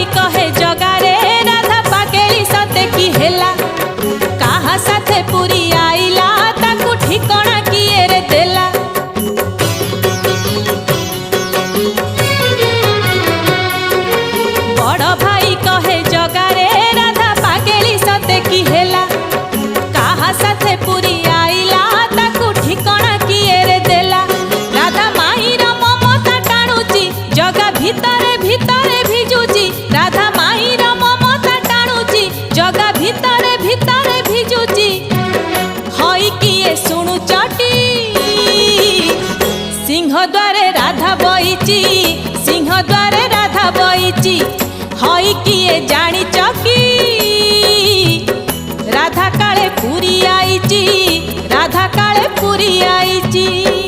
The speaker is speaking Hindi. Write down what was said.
भाई कहे जगारे राधा पागेली सते की हेला कहा साथे पुरी आइला ताकू ठिकाना किए रे देला। बड़ भाई कहे जगारे राधा पागेली सते की हेला कहा साथे पुरी आइला ताकू ठिकाना किए रे देला। राधा माईर ममता टाणुची जगा भितरे भितरे भिजुची राधा माईर ममता टाणुची जगा भितरे भितरे भिजुची हई किए शुणु चटी सिंह द्वारे राधा बईची सिंह द्वारे राधा बईची हई किए जानी चकी राधा काले पुरी आईची राधा काले पुरी आईची।